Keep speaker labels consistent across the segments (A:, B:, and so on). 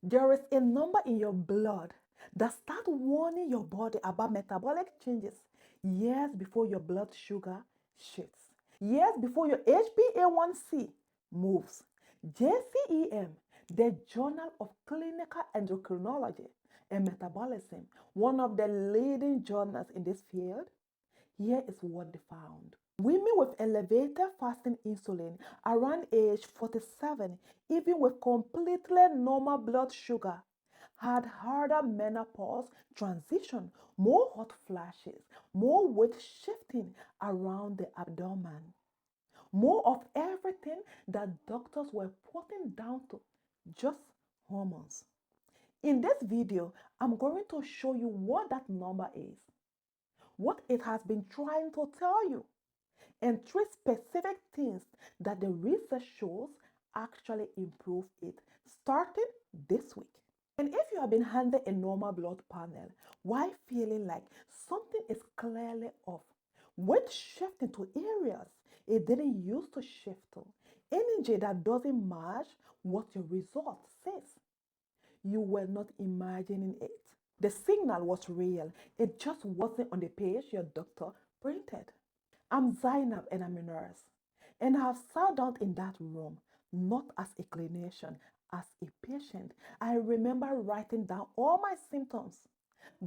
A: There is a number in your blood that starts warning your body about metabolic changes years before your blood sugar shifts, years before your HbA1c moves. JCEM, the Journal of Clinical Endocrinology and Metabolism, one of the leading journals in this field, here is what they found. Women with elevated fasting insulin around age 47, even with completely normal blood sugar, had harder menopause transition, more hot flashes, more weight shifting around the abdomen, more of everything that doctors were putting down to just hormones. In this video, I'm going to show you what that number is, what it has been trying to tell you, and three specific things that the research shows actually improve it starting this week. And if you have been handed a normal blood panel while feeling like something is clearly off, weight shifting to areas it didn't used to shift to, energy that doesn't match what your result says, you were not imagining it. The signal was real, it just wasn't on the page your doctor printed. I'm Zainab and I'm a nurse. And I have sat down in that room, not as a clinician, as a patient. I remember writing down all my symptoms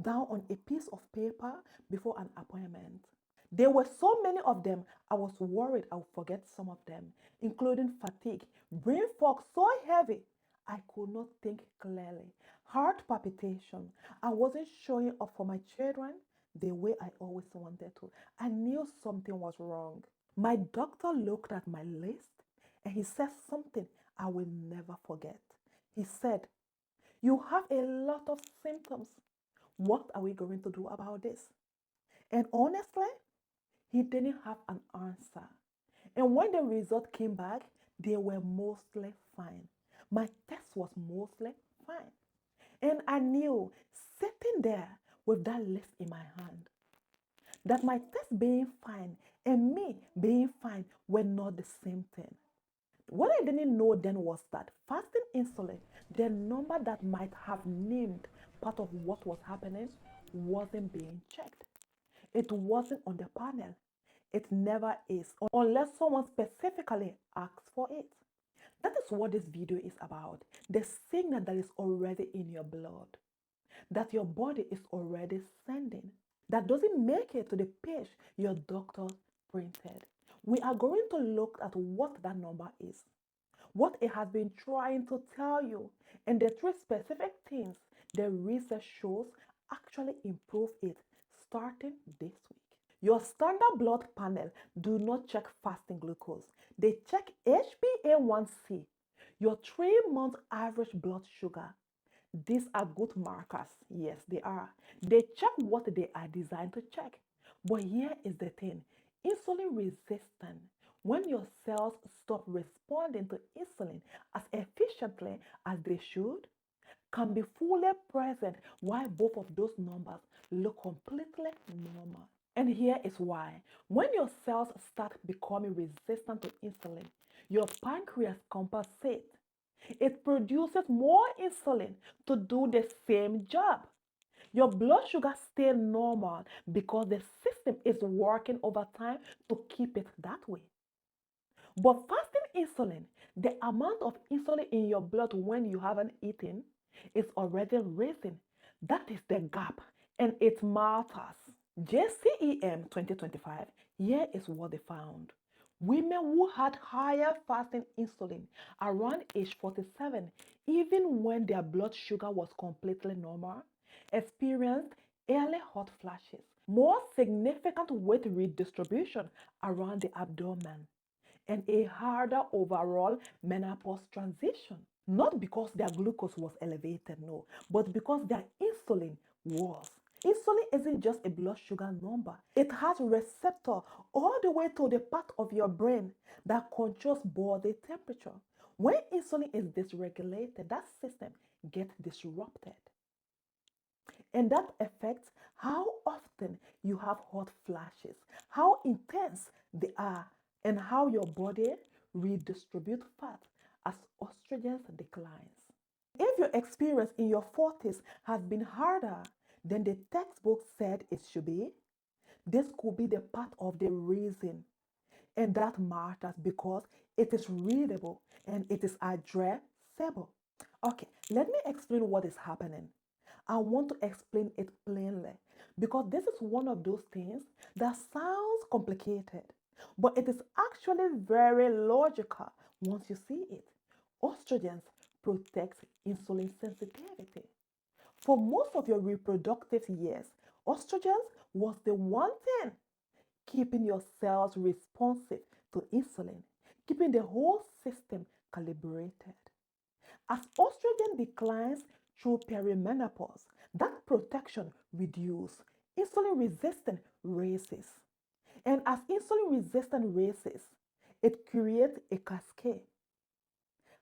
A: down on a piece of paper before an appointment. There were so many of them, I was worried I would forget some of them, including fatigue, brain fog so heavy I could not think clearly, heart palpitation. I wasn't showing up for my children the way I always wanted to. I knew something was wrong. My doctor looked at my list and he said something I will never forget. He said, "You have a lot of symptoms. What are we going to do about this?" And honestly, he didn't have an answer. And when the result came back, they were mostly fine. My test was mostly fine. And I knew, sitting there with that list in my hand, that my test being fine and me being fine were not the same thing. What I didn't know then was that fasting insulin, the number that might have named part of what was happening, wasn't being checked. It wasn't on the panel. It never is, unless someone specifically asks for it. That is what this video is about. The signal that is already in your blood, that your body is already sending, that doesn't make it to the page your doctor printed. We are going to look at what that number is, what it has been trying to tell you, and the three specific things the research shows actually improve it starting this week. Your standard blood panel do not check fasting glucose. They check HbA1c, your 3-month average blood sugar. These are good markers. Yes, they are. They check what they are designed to check. But here is the thing. Insulin resistant, when your cells stop responding to insulin as efficiently as they should, can be fully present while both of those numbers look completely normal. And here is why. When your cells start becoming resistant to insulin, your pancreas compensates. It produces more insulin to do the same job. Your blood sugar stays normal because the system is working overtime to keep it that way. But fasting insulin, the amount of insulin in your blood when you haven't eaten, is already raising. That is the gap, and it matters. JCEM 2025, here is what they found. Women who had higher fasting insulin around age 47, even when their blood sugar was completely normal, experienced early hot flashes, more significant weight redistribution around the abdomen, and a harder overall menopause transition. Not because their glucose was elevated, no, but because their insulin was. Insulin isn't just a blood sugar number. It has a receptor all the way to the part of your brain that controls body temperature. When insulin is dysregulated, that system gets disrupted. And that affects how often you have hot flashes, how intense they are, and how your body redistributes fat as estrogen declines. If your experience in your 40s has been harder than the textbook said it should be, this could be the part of the reason. And that matters because it is readable and it is addressable. Okay, let me explain what is happening. I want to explain it plainly because this is one of those things that sounds complicated, but it is actually very logical once you see it. Estrogens protect insulin sensitivity. For most of your reproductive years, estrogens was the one thing keeping your cells responsive to insulin, keeping the whole system calibrated. As estrogen declines through perimenopause, that protection reduces, insulin resistance raises. And as insulin resistance raises, it creates a cascade.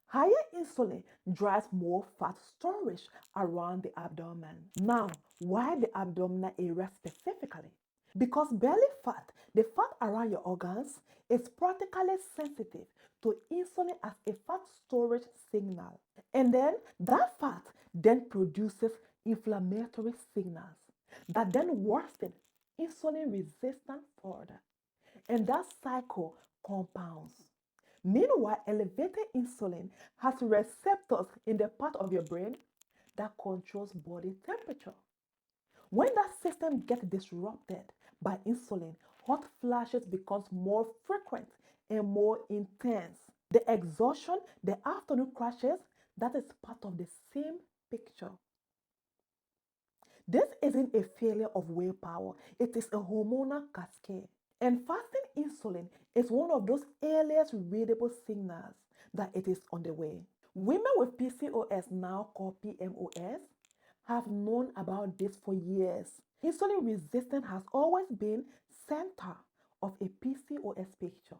A: Higher insulin drives more fat storage around the abdomen. Now, why the abdominal area specifically? Because belly fat, the fat around your organs, is practically sensitive to insulin as a fat storage signal. And then that fat then produces inflammatory signals that then worsen insulin resistance further. And that cycle compounds. Meanwhile, elevated insulin has receptors in the part of your brain that controls body temperature. When that system gets disrupted by insulin, hot flashes becomes more frequent and more intense. The exhaustion, the afternoon crashes, that is part of the same picture. This isn't a failure of willpower, it is a hormonal cascade. And fasting insulin is one of those earliest readable signals that it is on the way. Women with PCOS, now called PMOS, have known about this for years. Insulin resistance has always been center of a PCOS picture.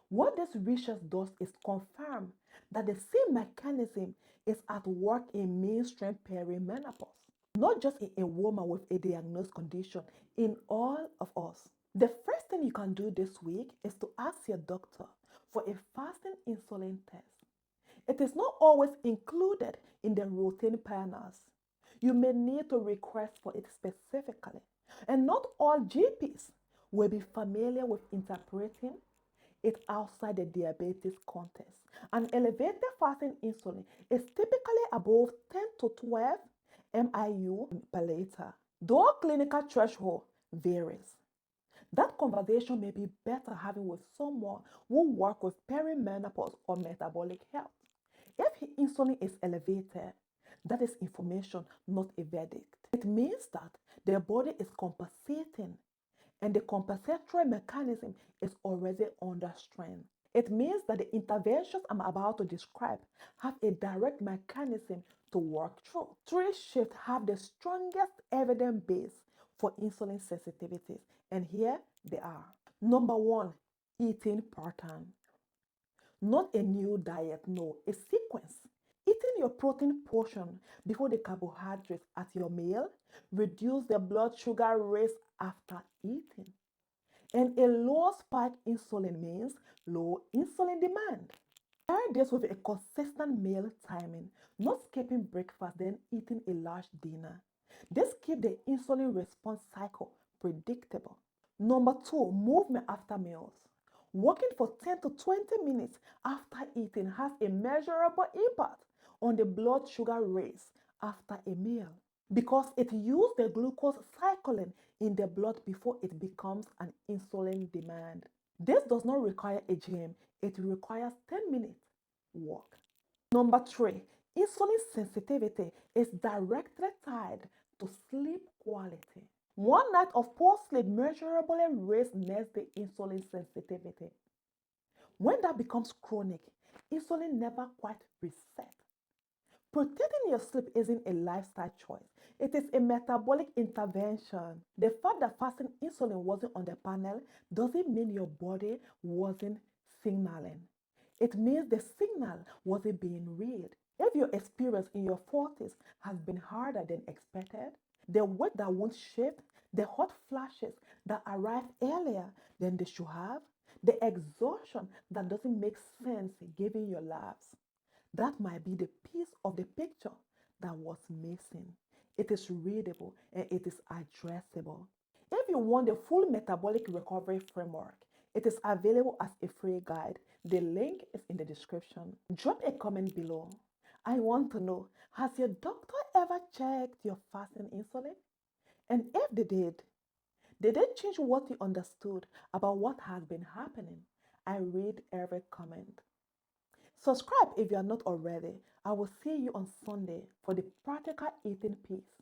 A: What this research does is confirm that the same mechanism is at work in mainstream perimenopause, not just in a woman with a diagnosed condition, in all of us. The first thing you can do this week is to ask your doctor for a fasting insulin test. It is not always included in the routine panels. You may need to request for it specifically. And not all GPs will be familiar with interpreting it outside the diabetes context. An elevated fasting insulin is typically above 10 to 12 MIU per liter, though clinical threshold varies. That conversation may be better having with someone who works with perimenopause or metabolic health. If insulin is elevated, that is information, not a verdict. It means that the body is compensating and the compensatory mechanism is already under strain. It means that the interventions I'm about to describe have a direct mechanism to work through. Three shifts have the strongest evidence base for insulin sensitivity, and here they are. Number one, eating pattern. Not a new diet, no, a sequence. Eating your protein portion before the carbohydrates at your meal reduce the blood sugar raise after eating. And a low spike insulin means low insulin demand. Pair this with a consistent meal timing, not skipping breakfast then eating a large dinner. This keeps the insulin response cycle predictable. Number two, movement after meals. Walking for 10 to 20 minutes after eating has a measurable impact on the blood sugar raise after a meal because it uses the glucose cycling in the blood before it becomes an insulin demand. This does not require a gym, it requires 10 minutes walk. Number three, insulin sensitivity is directly tied to sleep quality. One night of poor sleep measurably raises next day insulin sensitivity. When that becomes chronic, insulin never quite resets. Protecting your sleep isn't a lifestyle choice. It is a metabolic intervention. The fact that fasting insulin wasn't on the panel doesn't mean your body wasn't signaling. It means the signal wasn't being read. If your experience in your 40s has been harder than expected, the weight that won't shift, the hot flashes that arrive earlier than they should have, the exhaustion that doesn't make sense given your labs, That might be the piece of the picture that was missing. It is readable and it is addressable. If you want the full metabolic recovery framework, it is available as a free guide. The link is in the description. Drop a comment below. I want to know, has your doctor ever checked your fasting insulin? And if they did change what you understood about what has been happening? I read every comment. Subscribe if you are not already. I will see you on Sunday for the practical eating piece.